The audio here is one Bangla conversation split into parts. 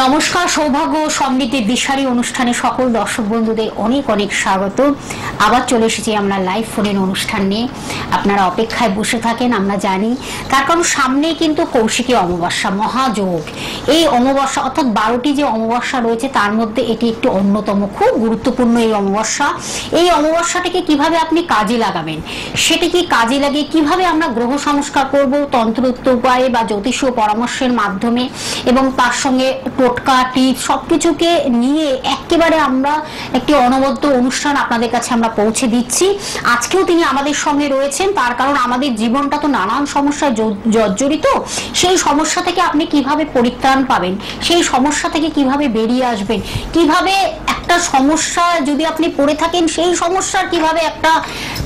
নমস্কার, সৌভাগ্য সমৃদ্ধির দিশারি অনুষ্ঠানে সকল দর্শক বন্ধুদের অনেক অনেক স্বাগত। আবার চলে এসেছি আমরা লাইভ ফোনের অনুষ্ঠান নিয়ে। আপনারা অপেক্ষায় বসে থাকেন, আমরা জানি, তার কারণ সামনেই কিন্তু কৌশিকী অমাবস্যা, মহাযোগ। এই অমাবস্যা অর্থাৎ 12টি যে অমাবস্যা রয়েছে তার মধ্যে এটি একটি অন্যতম, খুব গুরুত্বপূর্ণ এই অমাবস্যা। এই অমাবস্যাটিকে কিভাবে আপনি কাজে লাগাবেন, সেটিকে কাজে লাগিয়ে কিভাবে আমরা গ্রহ সংস্কার করব তন্ত্রোক্ত উপায়ে বা জ্যোতিষীয় পরামর্শের মাধ্যমে, এবং তার সঙ্গে টোটকা টিপস সবকিছুকে নিয়ে একেবারে আমরা একটি অনবদ্য অনুষ্ঠান আপনাদের কাছে আমরা পৌঁছে দিচ্ছি। আজকেও তিনি আমাদের সঙ্গে রয়েছেন, তার কারণ আমাদের জীবনটা তো নানান সমস্যায় জর্জরিত। সেই সমস্যা থেকে আপনি কিভাবে পরিত্রাণ পাবেন, সেই সমস্যা থেকে কিভাবে বেরিয়ে আসবেন, কিভাবে একটা সমস্যা যদি আপনি পড়ে থাকেন সেই সমস্যার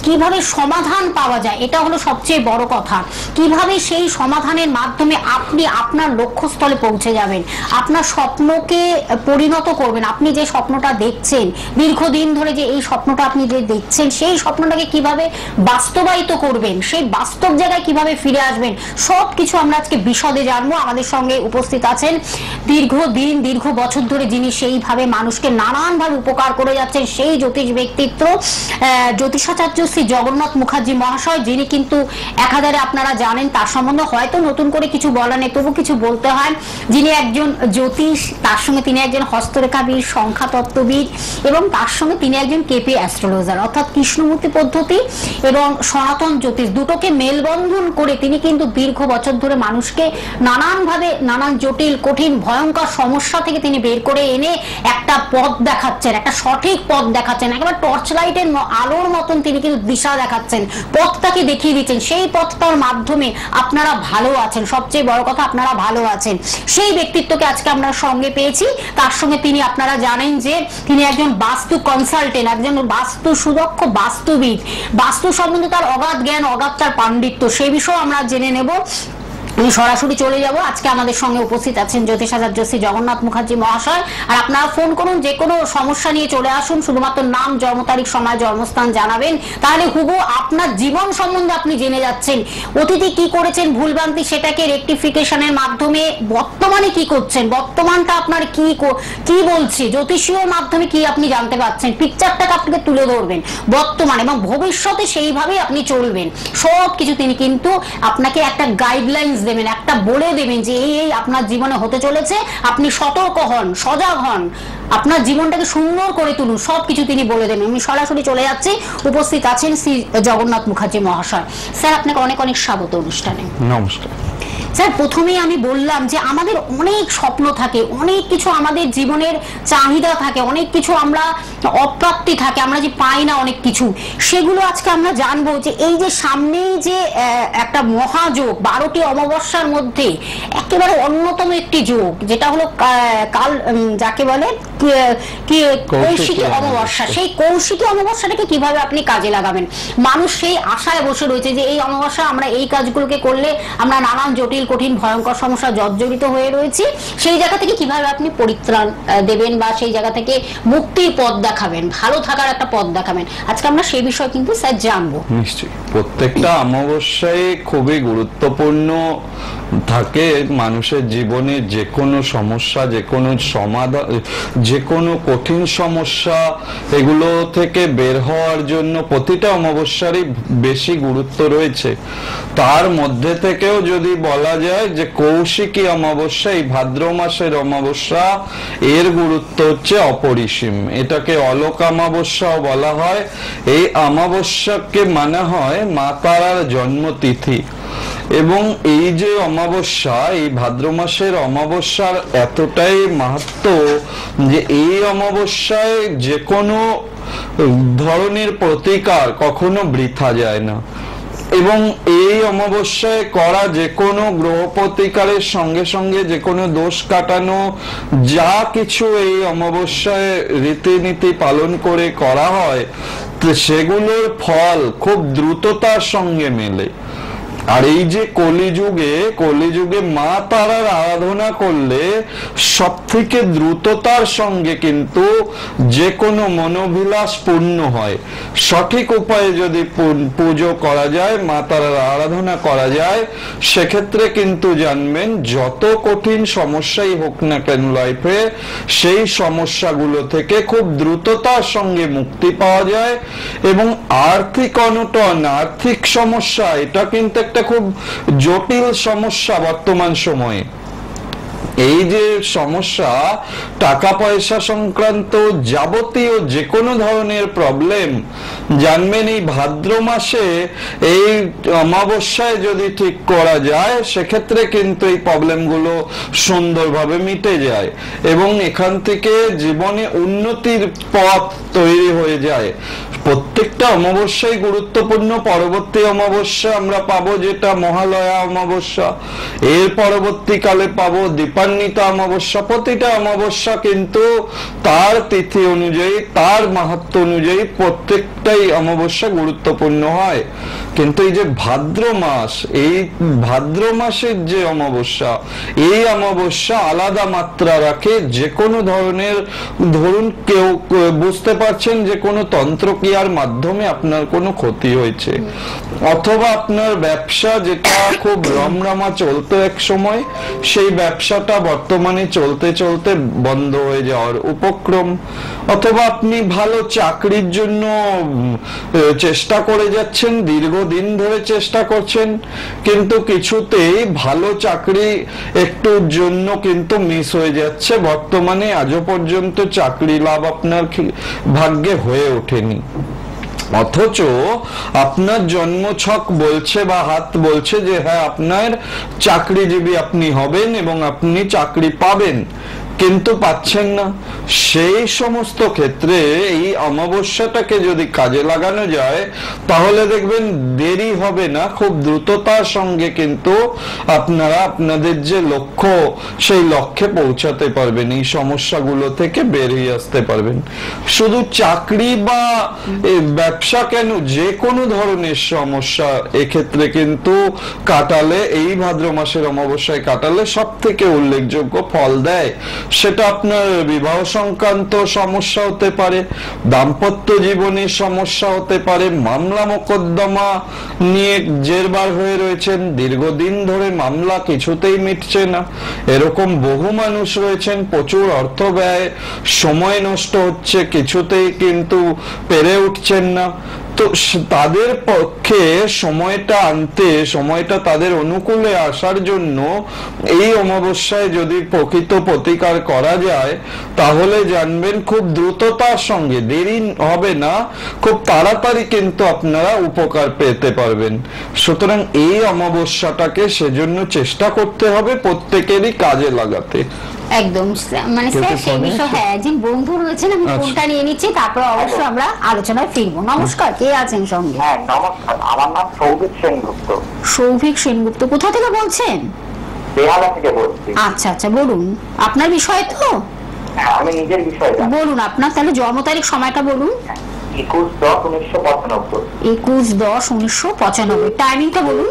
কিভাবে সমাধান পাওয়া যায়, এটা হলো সবচেয়ে বড় কথা। কিভাবে সেই সমাধানের মাধ্যমে আপনি আপনার লক্ষ্যস্থলে পৌঁছে যাবেন, আপনার স্বপ্নকে পরিণত করবেন। আপনি যে স্বপ্নটা দেখছেন দীর্ঘদিন ধরে, যে এই স্বপ্নটা আপনি যে দেখছেন সেই স্বপ্নটাকে কিভাবে বাস্তবায়িত করবেন, সেই বাস্তব জায়গায় কিভাবে ফিরে আসবেন, সবকিছু আমরা আজকে বিশদে জানবো। আমাদের সঙ্গে উপস্থিত আছেন দীর্ঘ বছর ধরে যিনি সেইভাবে মানুষকে নানানভাবে উপকার করে যাচ্ছেন, সেই জ্যোতিষ ব্যক্তিত্ব জ্যোতিষাচার্য শ্রী জগন্নাথ মুখার্জি মহাশয়, যিনি কিন্তু একাধারে আপনারা জানেন, তার সম্বন্ধে হয়তো নতুন করে কিছু বলা নেই, তবু কিছু বলতে হয়। যিনি একজন জ্যোতিষ, তার সঙ্গে তিনি একজন হস্তরেখাবিদ, সংখ্যা তত্ত্ববিদ, এবং তার সঙ্গে তিনি একজন কেপি অ্যাস্ট্রোলজার, অর্থাৎ কৃষ্ণমূর্তি পদ্ধতি এবং সনাতন জ্যোতিষ দুটোকে মেলবন্ধন করে তিনি কিন্তু দীর্ঘ বছর ধরে মানুষকে নানানভাবে নানান জটিল কঠিন ভয়ঙ্কর সমস্যা থেকে তিনি বের করে এনে একটা পথ দেখাচ্ছেন, একটা সঠিক পথ দেখাচ্ছেন, একেবারে টর্চ লাইটের আলোর মতন তিনি কিন্তু দিশা দেখাচ্ছেন, পথটাকে দেখিয়ে দিচ্ছেন। সেই পথটার মাধ্যমে আপনারা ভালো আছেন, সবচেয়ে বড় কথা আপনারা ভালো আছেন। সেই ব্যক্তিত্বকে আজকে আমরা সঙ্গে পেয়েছি। তার সঙ্গে তিনি, আপনারা জানেন যে তিনি একজন বাস্তু কনসালটেন্ট, একজন বাস্তু সুদক্ষ বাস্তুবিদ, বাস্তু সম্বন্ধে তার অগাধ জ্ঞান, অগাধ তার পাণ্ডিত্য, সেই বিষয়ে আমরা জেনে নেব। আমি সরাসরি চলে যাব। আজকে আমাদের সঙ্গে উপস্থিত আছেন জ্যোতিষাচার্য শ্রী জগন্নাথ মুখার্জি মহাশয়। আর আপনারা ফোন করুন, যে কোনো সমস্যা নিয়ে চলে আসুন, শুধুমাত্র নাম, জন্ম তারিখ, সময়, জন্মস্থান জানাবেন, তাহলে হুবহু আপনার জীবন সম্বন্ধে আপনি জেনে যাচ্ছেন। অতীতে কি করেছেন ভুলভ্রান্তি, সেটাকে রেকটিফিকেশনের মাধ্যমে বর্তমানে কি করছেন, বর্তমানটা আপনার কি বলছে, জ্যোতিষীয় মাধ্যমে কি আপনি জানতে পারছেন, পিকচারটাকে আপনাকে তুলে ধরবেন বর্তমানে, এবং ভবিষ্যতে সেইভাবেই আপনি চলবেন। সব কিছু তিনি কিন্তু আপনাকে একটা গাইডলাইন্স দেবেন, একটা বলে দেবেন যে এই আপনার জীবনে হতে চলেছে, আপনি সতর্ক হন, সজাগ হন, আপনার জীবনটাকে সুন্দর করে তুলুন, সবকিছু তিনি বলে দেবেন। আমি সরাসরি চলে যাচ্ছি। উপস্থিত আছেন শ্রী জগন্নাথ মুখার্জি মহাশয়। স্যার, আপনাকে অনেক অনেক স্বাগত অনুষ্ঠানে। নমস্কার স্যার, প্রথমেই আমি বললাম যে আমাদের অনেক স্বপ্ন থাকে, অনেক কিছু আমাদের জীবনের চাহিদা থাকে, অনেক কিছু আমরা অপ্রাপ্তি থাকে, আমরা যে পাই না অনেক কিছু, সেগুলো আজকে আমরা জানবো। যে এই যে সামনেই যে একটা মহাযোগ, 12টি অমাবস্যার মধ্যে একেবারে অন্যতম একটি যোগ, যেটা হলো কাল, যাকে বলে কৌশিকী অমাবস্যা। সেই কৌশিকী অমাবস্যাটাকে কিভাবে আপনি কাজে লাগাবেন, মানুষ সেই আশায় বসে রয়েছে যে এই অমাবস্যা আমরা এই কাজগুলোকে করলে আমরা নানান জটিল কঠিন ভয়ঙ্কর সমস্যা জর্জরিত হয়ে রয়েছি, সেই জায়গা থেকে কিভাবে আপনি পরিত্রাণ দেবেন বা সেই জায়গা থেকে মুক্তির পথ দেখাবেন, ভালো থাকার একটা পথ দেখাবেন, আজকে আমরা সেই বিষয়ে কিন্তু স্যার জানবো। নিশ্চয়ই প্রত্যেকটা অমাবস্যায় খুবই গুরুত্বপূর্ণ থাকে মানুষের জীবনে। যে কোনো সমস্যা, যে কোনো সমাধান, যে কোনো কঠিন সমস্যা, এগুলো থেকে বের হওয়ার জন্য প্রতিটা অমাবস্যারই বেশি গুরুত্ব রয়েছে। তার মধ্যে থেকেও যদি বলা যায় যে কৌশিকী অমাবস্যা, এই ভাদ্র মাসের অমাবস্যা, এর গুরুত্ব হচ্ছে অপরিসীম। এটাকে অলোক অমাবস্যাও বলা হয়। এই অমাবস্যাকে মানা হয় মা তারার জন্মতিথি। এবং এই যে অমাবস্যা, এই ভাদ্র মাসের অমাবস্যার এতটাই মাহাত্ম্য যে এই অমাবস্যায় যে কোনো ধরনের প্রতিকার কখনো বৃথা যায় না। এবং এই অমাবস্যায় করা যে কোনো গ্রহ প্রতিকারের সঙ্গে সঙ্গে যে কোনো দোষ কাটানো যা কিছু এই অমাবস্যায় রীতিনীতি পালন করে করা হয়, সেগুলোর ফল খুব দ্রুততার সঙ্গে মেলে। আর এই যে কলিযুগে মা তারার আরাধনা করলে সব থেকে দ্রুততার সঙ্গে কিন্তু যে কোনো মনোবিলাস পূর্ণ হয়। সঠিক উপায়ে যদি পুজো করা যায়, মা তারার আরাধনা করা যায়, সেক্ষেত্রে কিন্তু জানবেন যত কঠিন সমস্যাই হোক না কেন লাইফে, সেই সমস্যাগুলো থেকে খুব দ্রুততার সঙ্গে মুক্তি পাওয়া যায়। এবং আর্থিক অনটন, আর্থিক সমস্যা, এটা কিন্তু একটা খুব জটিল সমস্যা বর্তমান সময়ে। এই যে সমস্যা, টাকা পয়সা সংক্রান্ত যাবতীয় যে কোনো ধরনের প্রবলেম, জানবেন এই ভাদ্র মাসে এই অমাবস্যায় যদি ঠিক করা যায়, সেক্ষেত্রে কিন্তু এই প্রবলেমগুলো সুন্দরভাবে মিটে যায় এবং এখান থেকে জীবনে উন্নতির পথ তৈরি হয়ে যায়। প্রত্যেকটা অমাবস্যাই গুরুত্বপূর্ণ। পরবর্তী অমাবস্যা আমরা পাবো যেটা মহালয়া অমাবস্যা, এর পরবর্তীকালে পাবো দীপান্বিতা অমাবস্যা। প্রতিটা অমাবস্যা কিন্তু তার তিথি অনুযায়ী, তার মাহাত্ম্য অনুযায়ী প্রত্যেকটাই অমাবস্যা গুরুত্বপূর্ণ হয়। কিন্তু এই যে ভাদ্র মাস, এই ভাদ্র মাসের যে অমাবস্যা, এই অমাবস্যা আলাদা মাত্রা রাখে। যে কোনো ধরনের, ধরুন কেউ বুঝতে পারছেন যে কোনো তন্ত্রক্রিয়ার মাধ্যমে আপনার কোনো ক্ষতি হয়েছে, অথবা আপনার ব্যবসা যেটা খুব রমরমা চলতো এক সময়, সেই ব্যবসাটা বর্তমানে চলতে চলতে বন্ধ হয়ে যাওয়ার উপক্রম, অথবা আপনি ভালো চাকরির জন্য চেষ্টা করে যাচ্ছেন, দীর্ঘদিন ধরে চেষ্টা করছেন, কিন্তু কিছুতেই ভালো চাকরি একটুর জন্য কিন্তু মিস হয়ে যাচ্ছে। বর্তমানে আজও পর্যন্ত চাকরি লাভ আপনার ভাগ্যে হয়ে ওঠেনি, অথচ আপনার জন্মছক বলছে বা হাত বলছে যে হ্যাঁ আপনার চাকরিজীবী আপনি হবেন এবং আপনি চাকরি পাবেন, কিন্তু পাচ্ছেন না। সেই সমস্ত ক্ষেত্রে এই অমাবস্যাটাকে যদি কাজে লাগানো যায়, তাহলে দেখবেন দেরি হবে না, খুব দ্রুততার সঙ্গে কিন্তু আপনারা আপনাদের যে লক্ষ্য, সেই লক্ষ্যে পৌঁছাতে পারবেন, এই সমস্যাগুলো থেকে বেরিয়ে আসতে পারবেন। শুধু চাকরি বা ব্যবসা কেন, যে কোনো ধরনের সমস্যা এক্ষেত্রে কিন্তু কাটালে, এই ভাদ্র মাসের অমাবস্যায় কাটালে সব থেকে উল্লেখযোগ্য ফল দেয়। সেটা আপনার বিবাহ সংক্রান্ত সমস্যা হতে পারে, দাম্পত্য জীবনের সমস্যা হতে পারে, মামলা মোকদ্দমা নিয়ে জেরবার হয়ে রয়েছেন, দীর্ঘদিন ধরে মামলা কিছুতেই মিটছে না, এরকম বহু মানুষ রয়েছেন। প্রচুর অর্থ ব্যয়, সময় নষ্ট হচ্ছে, কিছুতেই কিন্তু পেরে উঠছেন না। তো তাদের পক্ষে সময়টা আনতে, সময়টা তাদের অনুকূলে আসার জন্য এই অমাবস্যায় যদি প্রকৃত প্রতিকার করা যায়, তাহলে জানবেন খুব দ্রুততার সঙ্গে, দেরি হবে না, খুব তাড়াতাড়ি কিন্তু আপনারা উপকার পেতে পারবেন। সুতরাং এই অমাবস্যাটাকে সেজন্য চেষ্টা করতে হবে প্রত্যেকেরই কাজে লাগাতে। একদম, মানে স্যার সেই বিষয়, হ্যাঁ যে বন্ধু রয়েছেন, আমি ফোনটা নিয়ে নিচ্ছি, তারপর অবশ্যই আমরা আলোচনায় ফিরবো। নমস্কার, কে আছেন সঙ্গে? হ্যাঁ নমস্কার, আমার নাম সৌভিক সেনগুপ্ত। সৌভিক সেনগুপ্ত, কোথা থেকে বলছেন? বেহালা থেকে বলছি। আচ্ছা আচ্ছা, বলুন আপনার বিষয় তো। হ্যাঁ, আমি নিজের বিষয়ে বলুন, আপনার তাহলে জন্ম তারিখ, সময়টা বলুন। 21/10/1995। 21/10/1995, টাইমিংটা বলুন।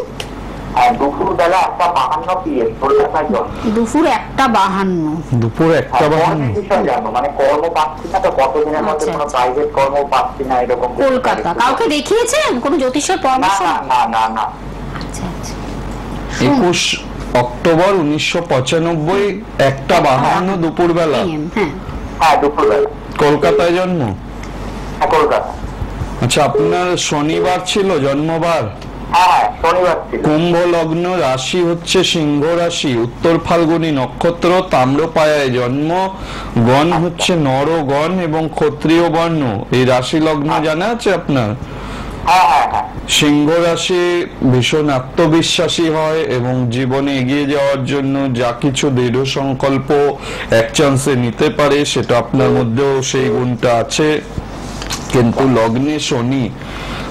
দুপুর বেলা 1:52 PM কলকাতায় জন্ম। দুপুর 1:52। দুপুর 1:52 বিষয় জানো, মানে কর্ম পাচ্ছি না তো, কতদিনের মধ্যে কোনো প্রাইভেট কর্ম পাচ্ছি না, এরকম। কলকাতা, কাউকে দেখিয়েছেন কোনো জ্যোতিষের পরামর্শ? না না না। আচ্ছা আচ্ছা। 21 অক্টোবর 1995, 1:52 দুপুর বেলা। হ্যাঁ দুপুর বেলা। কলকাতায় জন্ম? হ্যাঁ কলকাতা। আচ্ছা, আপনার শনিবার ছিল জন্মবার? হ্যাঁ শনিবার ছিল। কুম্ভ লগ্ন, রাশি হচ্ছে সিংহ রাশি, উত্তর ফাল্গুনী নক্ষত্র, তাম্রপায়ায় জন্ম, গণ হচ্ছে নরগণ এবং ক্ষত্রিয় বর্ণ। এই রাশি লগ্ন জানা আছে আপনার? সিংহ রাশি ভীষণ আত্মবিশ্বাসী হয় এবং জীবনে এগিয়ে যাওয়ার জন্য যা কিছু দৃঢ় সংকল্প এক চান্সে নিতে পারে, সেটা আপনার মধ্যেও সেই গুণটা আছে। কিন্তু লগ্নে শনি,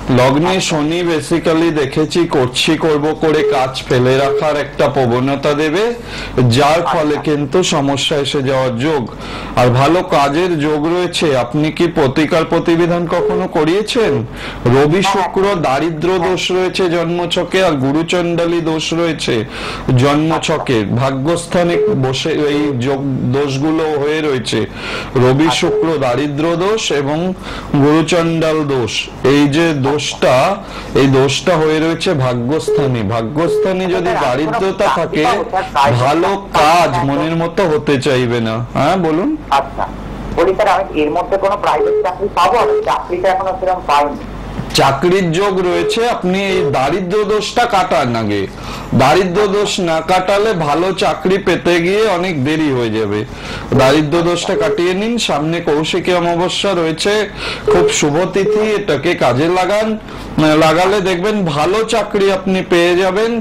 লগ্নে শনি বেসিক্যালি দেখেছি করব করে কাজ ফেলে রাখার একটা প্রবণতা দেবে, যার ফলে কিন্তু সমস্যা এসে যাওয়ার যোগ। আর ভালো কাজের যোগ রয়েছে। আপনি কি প্রতিকার প্রতিবিধান কখনো করিয়েছেন? রবি শুক্র দারিদ্র দোষ রয়েছে জন্মছকে, আর গুরুচণ্ডালী দোষ রয়েছে জন্মছকে। ভাগ্যস্থানে বসে এই যোগ দোষগুলো হয়ে রয়েছে, রবি শুক্র দারিদ্র দোষ এবং গুরুচণ্ডাল দোষ। এই যে দোষটা, এই দোষটা হয়ে রয়েছে ভাগ্যস্থানে। ভাগ্যস্থানে যদি দারিদ্রতা থাকে, ভালো কাজ মনের মতো হতে চাইবে না। হ্যাঁ বলুন। আচ্ছা বলি স্যার, আমি এর মধ্যে কোনো প্রাইভেট চাকরি পাবো? চাকরিটা এখনো সেরকম পাইনি। চাকরির যোগ রয়েছে, আপনি এই দারিদ্র দোষটা কাটান আগে। দারিদ্র দোষ না কাটালে ভালো চাকরি পেতে গিয়ে অনেক দেরি হয়ে যাবে। দারিদ্র দোষটা কাটিয়ে নিন। সামনে কৌশিকী অমাবস্যা রয়েছে, খুব শুভ তিথি, এটাকে কাজে লাগান। লাগালে দেখবেন ভালো চাকরি আপনি পেয়ে যাবেন,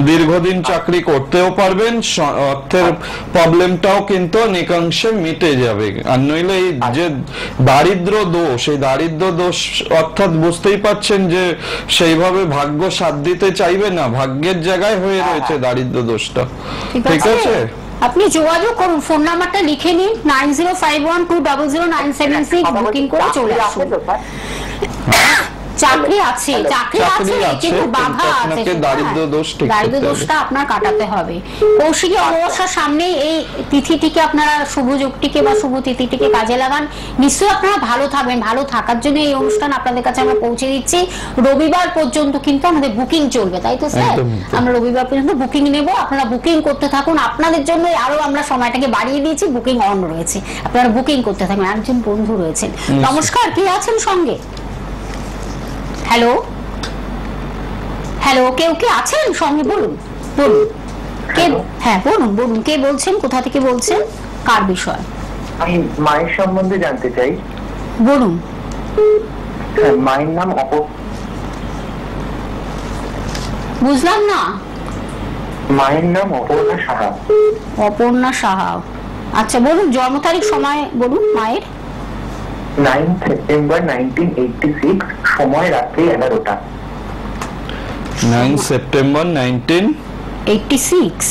দীর্ঘদিন চাকরি করতেও পারবেন, অর্থের প্রবলেমটাও কিন্তু অনেকাংশে মিটে যাবে। আর নইলে এই যে দারিদ্র দোষ, এই দারিদ্র দোষ অর্থাৎ বুঝতেই পাচ্ছেন যে সেইভাবে ভাগ্য সাথ দিতে চাইবে না, ভাগ্যের জায়গায় হয়ে রয়েছে দারিদ্র দোষটা। ঠিক আছে, আপনি যোগাযোগ করুন, ফোন নাম্বারটা লিখে নিন 9051200976, বুকিং করে চলে আসুন। চাকরি আছে, চাকরি আছে, কিন্তু বাধা আছে, দারিদ্র দোষটা আপনার কাটাতে হবে। কৌশিকী অমাবস্যার সামনে এই তিথিটিকে আপনারা, শুভ যোগটিকে বা শুভ তিথিটিকে কাজে লাগান। নিশ্চয়ই আপনারা ভালো থাকবেন। ভালো থাকার জন্য এই অনুষ্ঠান আপনাদের কাছে আমরা পৌঁছে দিচ্ছি। রবিবার পর্যন্ত কিন্তু আমাদের বুকিং চলবে, তাই তো স্যার? আমরা রবিবার পর্যন্ত বুকিং নেব, আপনারা বুকিং করতে থাকুন। আপনাদের জন্য আরো আমরা সময়টাকে বাড়িয়ে দিয়েছি, বুকিং অন রয়েছে, আপনারা বুকিং করতে থাকুন। একজন বন্ধু রয়েছেন, নমস্কার, কে আছেন সঙ্গে? হ্যালো হ্যালো, কেউ কে আছেন সঙ্গে? বলুন বলুন কে? হ্যাঁ বলুন বলুন, কে বলছেন, কোথা থেকে বলছেন, কার বিষয়? আমি মায়ের সম্বন্ধে জানতে চাই। বলুন। মায়ের নাম বুঝলাম না। মায়ের নাম অপর্ণা সাহা। অপর্ণা সাহা, আচ্ছা বলুন জন্ম তারিখ, সময় বলুন মায়ের। 9 সেপ্টেম্বর 1986, সময় রাত্রি 11টা। 9 সেপ্টেম্বর 1986,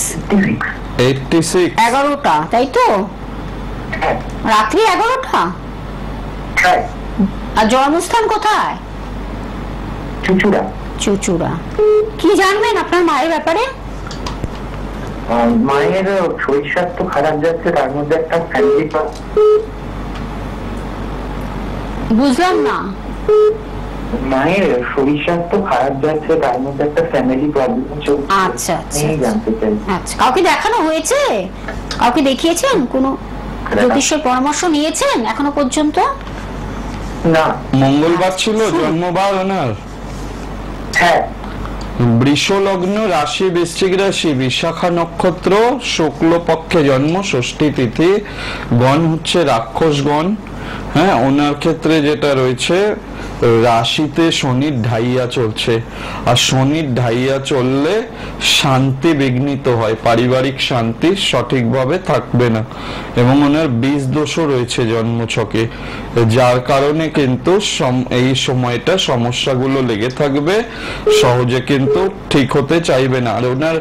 11টা, তাই তো? রাত্রি 11টা। আর জন্মস্থান কোথায়? চুচুড়া। চুচুড়া। কি জানবেন আপনার মায়ের ব্যাপারে? মায়ের শরীর স্বাস্থ্য খারাপ যাচ্ছে, তার মধ্যে একটা ফ্যামিলি। বুঝলাম না। মায়ের শরীর স্বাস্থ্য খারাপ যাচ্ছে, তার মধ্যে একটা ফ্যামিলি প্রবলেম চলছে। আচ্ছা আচ্ছা জানতে চাই। আচ্ছা, কাউকে দেখানো হয়েছে? কাউকে দেখিয়েছেন? কোনো জ্যোতিষের পরামর্শ নিয়েছেন এখনো পর্যন্ত? না। মঙ্গলবার ছিল জন্মবার ওনার? হ্যাঁ। বৃষ লগ্ন, রাশি বৃশ্চিক রাশি, বিশাখা নক্ষত্র, শুক্লপক্ষে জন্ম, ষষ্ঠী তিথি, গণ হচ্ছে রাক্ষসগণ। হ্যাঁ, ওনার ক্ষেত্রে যেটা রয়েছে, রাশিতে শনির ঢাইয়া চলছে, আর শনির ঢাইয়া চললে শান্তি বিঘ্নিত হয়, পারিবারিক শান্তি সঠিকভাবে থাকবে না। এবং ওনার বীজ দোষও রয়েছে জন্মছকে, যার কারণে কিন্তু এই সময়টা সমস্যাগুলো লেগে থাকবে, সহজে কিন্তু ঠিক হতে চাইবে না। আর ওনার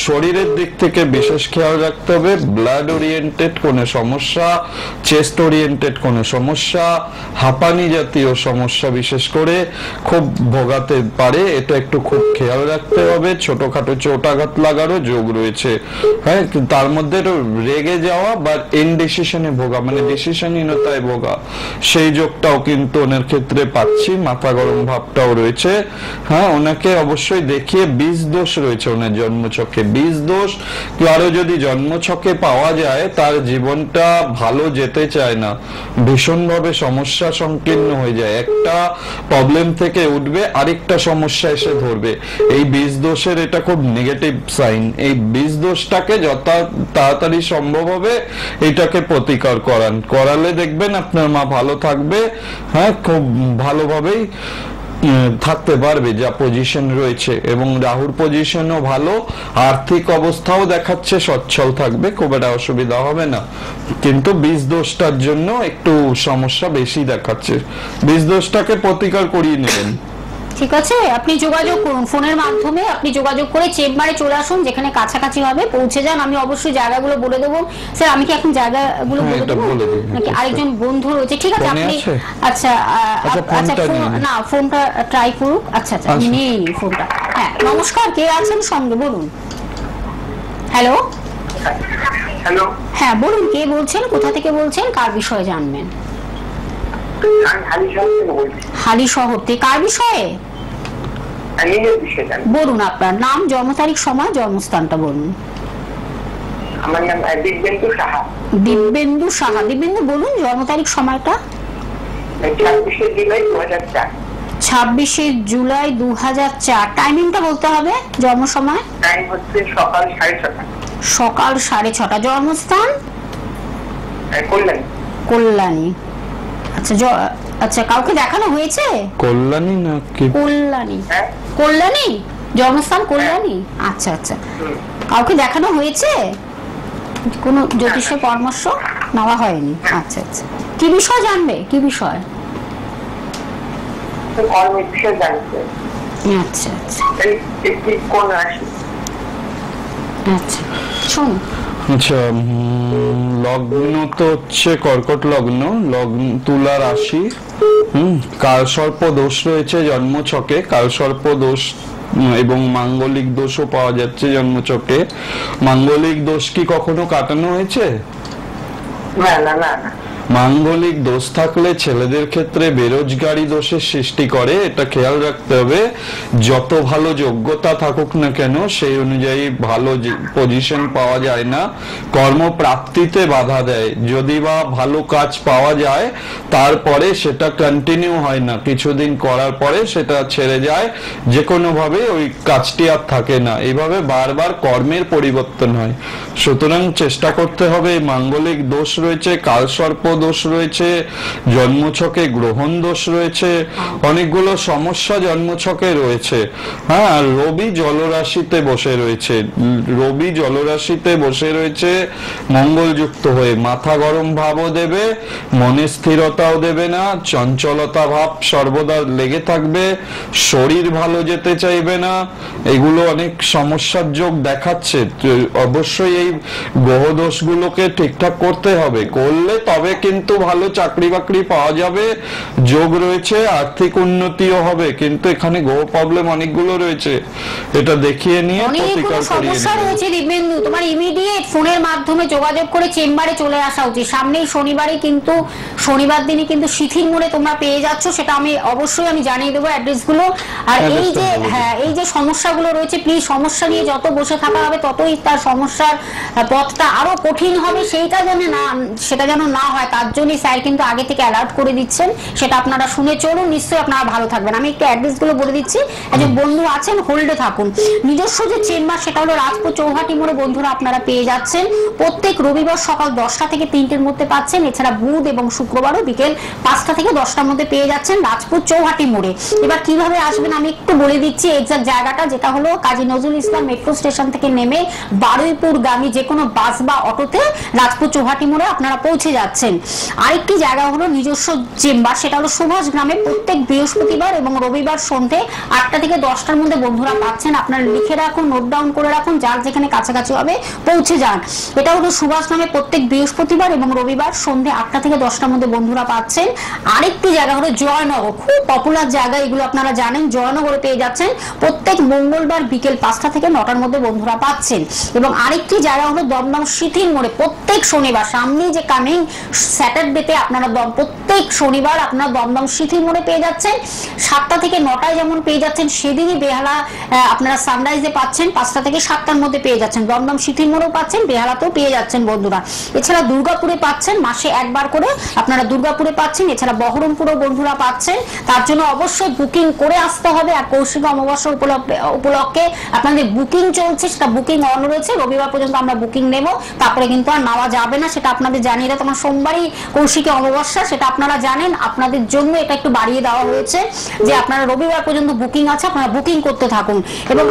শরীরের দিক থেকে বিশেষ খেয়াল রাখতে হবে, ব্লাড ওরিয়েন্টেড কোনো সমস্যা, চেস্ট ওরিয়েন্টেড কোনো সমস্যা, হাঁপানি জাতীয় সমস্যা বিশেষ করে খুব ভোগাতে পারে, এটা একটু খুব খেয়াল রাখতে হবে। ছোটখাটো চোটাঘাত লাগারও যোগ রয়েছে। হ্যাঁ, তার মধ্যে রেগে যাওয়া বা ইনডিসিশনে ভোগা, মানে ডিসিশনহীনতায় ভোগা, সেই যোগটাও কিন্তু ওনার ক্ষেত্রে পাচ্ছি। মাথা গরম ভাবটাও রয়েছে। হ্যাঁ, ওনাকে অবশ্যই দেখিয়ে, বীজ দোষ রয়েছে ওনার জন্মছকে। বীজ দোষ কারো যদি জন্মছকে পাওয়া যায়, তার জীবনটা ভালো যেতে চায় না, ভীষণভাবে সমস্যা সংকীর্ণ হয়ে যায়। একটা প্রবলেম থেকে উঠবে, আরেকটা সমস্যা এসে ধরবে। এই বীজ দোষের এটা খুব নেগেটিভ সাইন। এই বীজ দোষটাকে যত তাড়াতাড়ি সম্ভব হবে এটাকে প্রতিকার করালে দেখবেন আপনার মা ভালো থাকবে। হ্যাঁ, খুব ভালোভাবেই থাকতে পারবে যা পজিশন রয়েছে। এবং রাহুর পজিশনও ভালো, আর্থিক অবস্থাও দেখাচ্ছে সচ্ছল থাকবে, খুব একটা অসুবিধা হবে না। কিন্তু বীজ দোষটার জন্য একটু সমস্যা বেশি দেখাচ্ছে, বীজ দোষটাকে প্রতিকার করিয়ে নেবেন। ঠিক আছে, আপনি যোগাযোগ করুন ফোনের মাধ্যমে, আপনি যোগাযোগ করে চেম্বারে চলে আসুন, যেখানে কাছাকাছি হবে পৌঁছে যান। আমি অবশ্যই জায়গাগুলো বলে দেবো। স্যার আমি কি এখন জায়গাগুলো বলে দেবো নাকি আরেকজন বন্ধু রয়েছে? ঠিক আছে আপনি আচ্ছা না ফোনটা ট্রাই করুক। আচ্ছা আচ্ছা নেই ফোনটা। হ্যাঁ নমস্কার, কে আছেন সঙ্গে বলুন। হ্যালো হ্যালো, হ্যাঁ বলুন, কে বলছেন, কোথা থেকে বলছেন, কার বিষয়ে জানবেন? আমি হালিশহর থেকে বলছি। হালিশহর থেকে কার বিষয়ে? নিজের বিষয়ে জানি। বলুন আপনার নাম, জন্ম তারিখ, সময়, জন্মস্থানটা বলুন। আমার নাম দিব্যেন্দু সাহা। দিব্যেন্দু সাহা। দিব্যেন্দু বলুন জন্ম তারিখ, সময়টা। 26শে জুলাই 2004। 26শে জুলাই 2004। টাইমিংটা বলতে হবে, জন্ম সময়। টাইম হচ্ছে সকাল 6:30। সকাল 6:30। জন্মস্থান কল্যাণী। কল্যাণী। আচ্ছা আচ্ছা কাউকে দেখানো হয়েছে? কল্যাণী না কি? কল্যাণী। হ্যাঁ কল্যাণী জন্মস্থান কল্যাণী। আচ্ছা আচ্ছা কাউকে দেখানো হয়েছে? কোনো জ্যোতিষের পরামর্শ নেওয়া হয়নি? আচ্ছা আচ্ছা কি বিষয় জানবে, কি বিষয়? কর্মের বিষয়ে জানতে। আচ্ছা আচ্ছা কোন রাশি? আচ্ছা শুনুন। আচ্ছা লগ্ন তো হচ্ছে কর্কট লগ্ন, তুলা রাশি। কালসর্প দোষ রয়েছে জন্মছকে, কালসর্প দোষ এবং মাঙ্গলিক দোষও পাওয়া যাচ্ছে জন্মছকে। মাঙ্গলিক দোষ কি কখনো কাটানো হয়েছে? না না না না। মাঙ্গলিক দোষ থাকলে ছেলেদের ক্ষেত্রে বেরোজগারি দোষের সৃষ্টি করে, এটা খেয়াল রাখতে হবে। যত ভালো যোগ্যতা থাকুক না কেন সেই অনুযায়ী ভালো পজিশন পাওয়া যায় না, কর্মপ্রাপ্তিতে বাধা দেয়। যদি বা ভালো কাজ পাওয়া যায় তারপরে সেটা কন্টিনিউ হয় না, কিছুদিন করার পরে সেটা ছেড়ে যায়, যে কোনো ভাবে ওই কাজটি আর থাকে না। এইভাবে বারবার কর্মের পরিবর্তন হয়। সুতরাং চেষ্টা করতে হবে। মাঙ্গলিক দোষ রয়েছে, কালসর্প দোষ রয়েছে, জন্মছকে গ্রহণ দোষ রয়েছে, অনেকগুলো সমস্যা জন্মছকে রয়েছে। হ্যাঁ, আর রবি জলরাশিতে বসে রয়েছে, রবি জলরাশিতে বসে রয়েছে মঙ্গলযুক্ত হয়ে। মাথা গরম ভাবও দেবে, মনে স্থিরতাও দেবে না, চঞ্চলতা ভাব সর্বদা লেগে থাকবে, শরীর ভালো যেতে চাইবে না। এগুলো অনেক সমস্যার যোগ দেখাচ্ছে। অবশ্যই এই গ্রহ দোষগুলোকে ঠিকঠাক করতে হবে, করলে তবে কিন্তু ভালো চাকরি বাকরি পাওয়া যাবে, যোগ রয়েছে, আর্থিক উন্নতিও হবে। কিন্তু এখানে গ্রহ প্রবলেম অনেকগুলো রয়েছে, এটা দেখিয়ে নিয়ে প্রতিকার করিয়ে সমস্যা রয়েছে। দিব্যেন্দু তোমার ইমিডিয়েট ফোনের মাধ্যমে যোগাযোগ করে চেম্বারে চলে আসা উচিত। সামনেই শনিবারে কিন্তু, শনিবার দিনই কিন্তু শিথির মোড়ে তোমরা পেয়ে যাচ্ছ, সেটা আমি অবশ্যই আমি জানিয়ে দেবো অ্যাড্রেসগুলো। আর এই যে হ্যাঁ এই যে সমস্যাগুলো রয়েছে, প্লিজ সমস্যা নিয়ে যত বসে থাকা হবে ততই তার সমস্যার পথটা আরো কঠিন হবে। সেইটা যেন না, সেটা যেন না হয় তার জন্যই স্যার কিন্তু আগে থেকে অ্যালার্ট করে দিচ্ছেন। সেটা আপনারা শুনে চলুন, নিশ্চয়ই আপনারা ভালো থাকবেন। আমি একটু অ্যাড্রেসগুলো বলে দিচ্ছি, একজন বন্ধু আছেন হোল্ডে থাকুন। নিজস্ব যে চেম্বার সেটা হলো রাজপুর চৌহাটি মোড়ে বন্ধুরা আপনারা পেয়ে যাচ্ছেন। প্রত্যেক রবিবার সকাল 10টা থেকে 3টের মধ্যে পাচ্ছেন। এছাড়া বুধ এবং শুক্রবারও বিকেল 5টা থেকে 10টার মধ্যে পেয়ে যাচ্ছেন রাজপুর চৌহাটি মোড়ে। এবার কিভাবে আসবেন আমি একটু বলে দিচ্ছি এক্সাক্ট জায়গাটা, যেটা হলো কাজী নজরুল ইসলাম মেট্রো স্টেশন থেকে নেমে বারুইপুর গামী যে কোনো বাস বা অটোতে রাজপুর চৌহাটি মোড়ে আপনারা পৌঁছে যাচ্ছেন। আরেকটি জায়গা হলো নিজস্ব চেম্বার, সেটা হলো সুভাষ গ্রামে। প্রত্যেক বৃহস্পতিবার এবং রবিবার সন্ধ্যে 8টা থেকে 10টার মধ্যে বন্ধুরা পাচ্ছেন। আপনারা লিখে রাখুন, নোট ডাউন করে রাখুন, যার যেখানে কাছাকাছি হবে পৌঁছে যান। এটা হলো সুভাষ গ্রামে প্রত্যেক বৃহস্পতিবার এবং রবিবার সন্ধ্যে 8টা থেকে 10টার মধ্যে বন্ধুরা পাচ্ছেন। আরেকটি জায়গা হলো জয়নগর, খুব পপুলার জায়গা, এগুলো আপনারা জানেন। জয়নগরে পেয়ে যাচ্ছেন প্রত্যেক মঙ্গলবার বিকেল 5টা থেকে 9টার মধ্যে বন্ধুরা পাচ্ছেন। এবং আরেকটি জায়গা হলো দমদম শিথির মোড়ে প্রত্যেক শনিবার, সামনে যে কামিং স্যাটারডেতে আপনারা প্রত্যেক শনিবার আপনারা দমদম শিথির মোড়ে পেয়ে যাচ্ছেন। 7টা থেকে 9টায় যেমন পেয়ে যাচ্ছেন, সেদিনই বেহালা আপনারা সানরাইজে পাচ্ছেন। 5টা থেকে 7টার মধ্যে পেয়ে যাচ্ছেন, দমদম শিথির মোড়েও পাচ্ছেন, বেহালাতেও পেয়ে যাচ্ছেন বন্ধুরা। এছাড়া দুর্গাপুরে পাচ্ছেন, মাসে একবার করে আপনারা দুর্গাপুরে পাচ্ছেন। এছাড়া বহরমপুরও বন্ধুরা পাচ্ছেন। তার জন্য অবশ্যই বুকিং করে আসতে হবে। আর কৌশিক অমাবস্যা উপলক্ষে আপনাদের বুকিং চলছে, সেটা বুকিং অন রয়েছে। রবিবার পর্যন্ত আমরা বুকিং নেব, তারপরে কিন্তু আর নেওয়া যাবে না, সেটা আপনাদের জানিয়ে দেয়। তোমার সোমবারই কৌশিকী অমাবস্যা, সেটা আপনারা জানেন। আপনাদের জন্য এটা একটু বাড়িয়ে দেওয়া হয়েছে যে আপনারা রবিবার পর্যন্ত বুকিং আছে, আপনারা বুকিং করতে থাকুন। এবং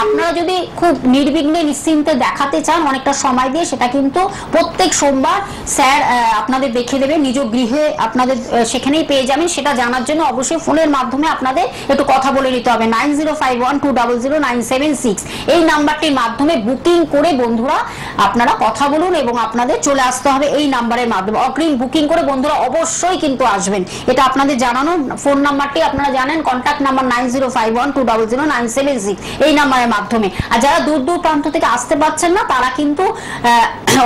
আপনারা যদি খুব নির্বিঘ্নে নিশ্চিন্তে দেখাতে চান অনেকটা সময় দিয়ে, সেটা কিন্তু প্রত্যেক সোমবার স্যার আপনাদের দেখে দেবে নিজ গৃহে, আপনাদের সেখানেই পেয়ে যাবেন। সেটা জানার জন্য অবশ্যই ফোনের মাধ্যমে আপনাদের একটু কথা বলে নিতে হবে। 9051200976 এই নাম্বারটির মাধ্যমে বুকিং করে বন্ধুরা আপনারা কথা বলুন এবং আপনাদের চলে আসতে হবে এই নাম্বারের মাধ্যমে। অগ্রিম বুকিং করে বন্ধুরা অবশ্যই কিন্তু আসবেন, এটা আপনাদের জানানো। ফোন নাম্বারটি আপনারা জানেন, কন্ট্যাক্ট নাম্বার 9051200976 এই নাম্বারের মাধ্যমে। আর যারা দূর দূর প্রান্ত থেকে আসতে পারছেন না, তারা কিন্তু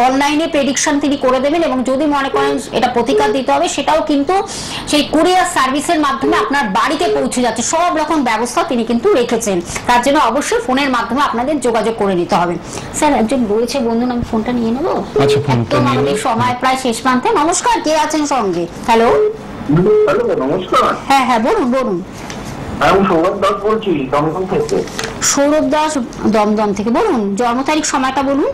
অনলাইনে প্রেডিকশন তিনি করে দেবেন। এবং যদি মনে করেন এটা প্রতিকার দিতে হবে, সেটাও কিন্তু সেই কুরিয়ার সার্ভিসের মাধ্যমে আপনার বাড়িতে পৌঁছে যাচ্ছে। সব রকম ব্যবস্থা তিনি কিন্তু রেখেছেন, তার জন্য অবশ্যই ফোনের মাধ্যমে আপনাদের যোগাযোগ করে নিতে হবে। স্যার একজন রয়েছে বন্ধু, আমি ফোনটা নিয়ে নেবো। আচ্ছা, ফোনটা নিয়ে আমাদের সময় প্রায় শেষ প্রান্তে। নমস্কার, কে আছেন সঙ্গে? হ্যালো। হ্যালো, নমস্কার। হ্যাঁ হ্যাঁ, বলুন বলুন। আমি সৌরভ দাস বলছি, দমদম থেকে। সৌরভ দাস, দমদম থেকে। বলুন, জন্ম তারিখ সময়টা বলুন।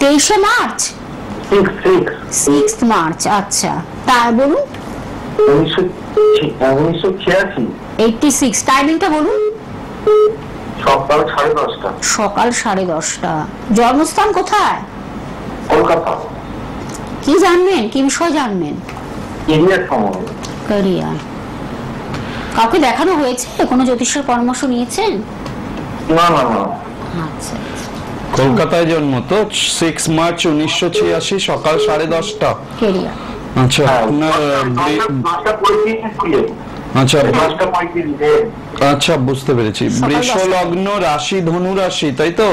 23 মার্চ। 6 মার্চ, আচ্ছা। তা বলুন। 1986। 86। টাইমিংটা বলুন। সকাল 10:30। সকাল 10:30। জন্মস্থান কোথায়? কলকাতা। কি জানবেন, কি বিষয় জানবেন? এরিয়ার সময়। ক্যারিয়ার। কাউকে দেখানো হয়েছে? কোনো জ্যোতিষের পরামর্শ নিয়েছেন? না না না। আচ্ছা। কলকাতায় জন্ম তো, 6 মার্চ 1986, সকাল 10:30। ক্যারিয়ার। আচ্ছা, আপনার আচ্ছা আচ্ছা, বুঝতে পেরেছি। বৃষ লগ্ন, রাশি ধনু রাশি, তাই তো?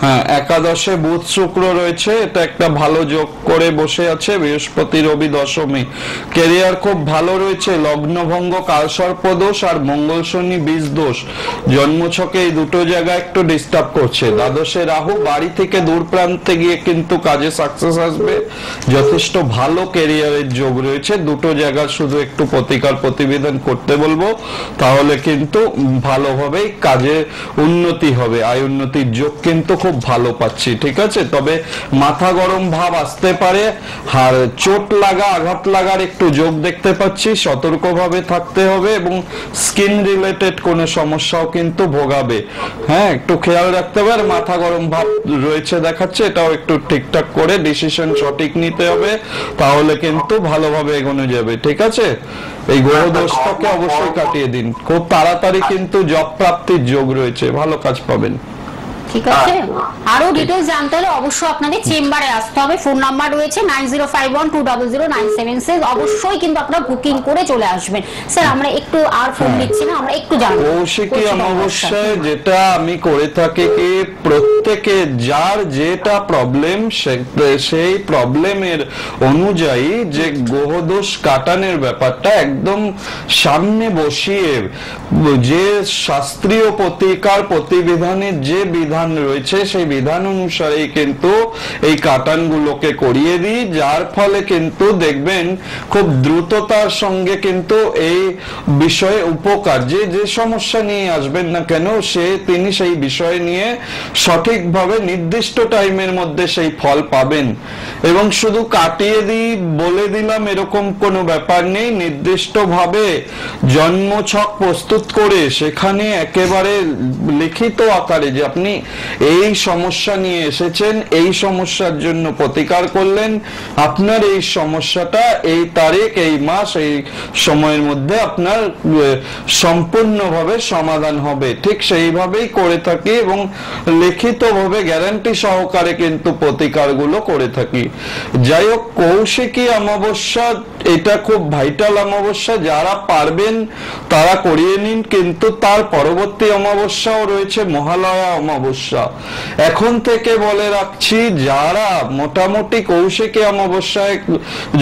হ্যাঁ, একাদশে বুধ শুক্র রয়েছে, এটা একটা ভালো যোগ করে বসে আছে। বৃহস্পতি রবি দশমী, ক্যারিয়ার খুব ভালো রয়েছে। লগ্নভঙ্গ, কালসর্প দোষ আর মঙ্গল শনি বীজ দোষ জন্মছকে এই দুটো জায়গায় একটু ডিস্টার্ব করছে। দ্বাদশে রাহু, বাড়ি থেকে দূর প্রান্তে গিয়ে কিন্তু কাজে সাকসেস আসবে। যথেষ্ট ভালো ক্যারিয়ারের যোগ রয়েছে। দুটো জায়গা শুধু একটু প্রতিকার প্রতিবেদন করতে বলবো, তাহলে কিন্তু ভালোভাবেই কাজে উন্নতি হবে। আয় উন্নতির যোগ কিন্তু খুব ভালো পাচ্ছি, ঠিক আছে। তবে মাথা গরম ভাব আসতে পারে, আর চোট লাগা, আঘাত লাগার একটু যোগ দেখতে পাচ্ছি। সতর্কভাবে থাকতে হবে এবং স্কিন রিলেটেড কোনো সমস্যাও কিন্তু ভোগাবে। হ্যাঁ, একটু খেয়াল রাখতে হবে। আর মাথা গরম ভাব রয়েছে দেখাচ্ছে, এটাও একটু ঠিকঠাক করে ডিসিশন সঠিক নিতে হবে, তাহলে কিন্তু ভালোভাবে এগোনো যাবে, ঠিক আছে। এই গ্রহ দোষটাকে অবশ্যই কাটিয়ে দিন। খুব তাড়াতাড়ি কিন্তু জব প্রাপ্তির যোগ রয়েছে, ভালো কাজ পাবেন। ঠিক আছে। আরো ডিটেইলস জানতে হলে অবশ্যই আপনাদের চেম্বারে আসতে হবে। ফোন নাম্বার রয়েছে 9051200976। অবশ্যই কিন্তু আপনারা বুকিং করে চলে আসবেন। স্যার আমরা একটু আর ফোন নিচ্ছি না, আমরা একটু জানবো। কৌশিকী অমাবস্যায় যেটা আমি করে থাকি কি, প্রত্যেকে যার যেটা প্রবলেম, সেই প্রবলেমের অনুযায়ী যে গ্রহদোষ কাটানোর ব্যাপারটা একদম সামনে বসিয়ে, যে শাস্ত্রীয় প্রতিকার প্রতিবিধানের যে বিধান রয়েছে সেই বিধান অনুসারেই কিন্তু এই কাটানগুলোকে করিয়ে দিই, যার ফলে কিন্তু দেখবেন খুব দ্রুততার সঙ্গে কিন্তু এই বিষয়ে উপকার, যে সমস্যা নিয়ে আসবেন না কেন তিনি সেই বিষয় নিয়ে সঠিকভাবে নির্দিষ্ট টাইমের মধ্যে সেই ফল পাবেন। এবং শুধু কাটিয়ে দিই বলে দিলাম এরকম কোনো ব্যাপার নেই। নির্দিষ্টভাবে জন্মছক প্রস্তুত করে সেখানে একেবারে লিখিত আকারে যে আপনি এই সমস্যা নিয়ে এসেছেন, এই সমস্যার জন্য প্রতিকার করলেন, আপনার এই সমস্যাটা এই তারিখ, এই মাস, এই সময়ের মধ্যে আপনার সম্পূর্ণভাবে সমাধান হবে, ঠিক সেইভাবেই করে থাকি এবং লিখিতভাবে গ্যারান্টি সহকারে কিন্তু প্রতিকারগুলো করে থাকি। যাই হোক, কৌশিকী অমাবস্যা এটা খুব ভাইটাল অমাবস্যা, যারা পারবেন তারা করিয়ে নিন। কিন্তু তার পরবর্তী অমাবস্যাও রয়েছে, মহালয়া অমাবস্যা। এখন থেকে বলে রাখছি, যারা মোটামুটি কৌশিকী অমাবস্যায়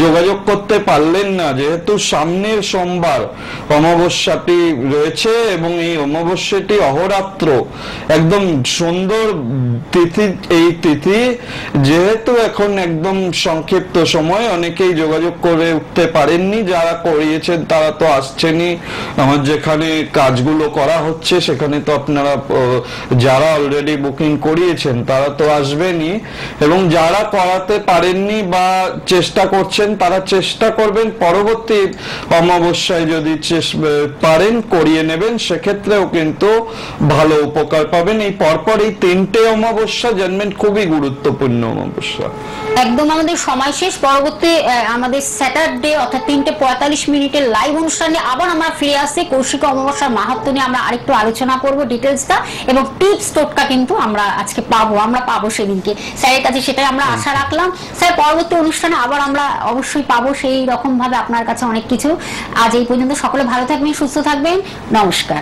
যোগাযোগ করতে পারলেন না, যেহেতু সামনের সোমবার অমাবস্যাটি রয়েছে এবং এই অমাবস্যাটি অহরাত্র, একদম সুন্দর তিথি। এই তিথি যেহেতু এখন একদম সংক্ষিপ্ত সময়, অনেকেই যোগাযোগ করে উঠতে পারেননি, যারা করিয়েছেন তারা তো আসছেনই। আমার যেখানে কাজগুলো করা হচ্ছে সেখানে তো আপনারা যারা অলরেডি অলরেডি বুকিং করিয়েছেন তারা তো আসবেনই, এবং যারা করাতে পারেননি বা চেষ্টা করছেন তারা চেষ্টা করবেন পরবর্তী অমাবস্যায় যদি পারেন করিয়ে নেবেন, সেক্ষেত্রেও কিন্তু ভালো উপকার পাবেন। এই পরপর এই 3টে অমাবস্যা জানবেন খুবই গুরুত্বপূর্ণ অমাবস্যা। একদম আমাদের সময় শেষ। পরবর্তী আমাদের স্যাটারডে অর্থাৎ 3:45 লাইভ অনুষ্ঠানে আবার আমরা ফিরে আসছি। কৌশিক অমাবস্যার মাহাত্ম্য নিয়ে আমরা আরেকটু আলোচনা করব ডিটেলসটা, এবং টিপস টোটকা কিন্তু আমরা আজকে পাবো সেদিনকে স্যারের কাছে, সেটাই আমরা আশা রাখলাম। স্যার পরবর্তী অনুষ্ঠানে আবার আমরা অবশ্যই পাবো সেই রকম ভাবে আপনার কাছে অনেক কিছু। আজ এই পর্যন্ত, সকলে ভালো থাকবেন, সুস্থ থাকবেন, নমস্কার।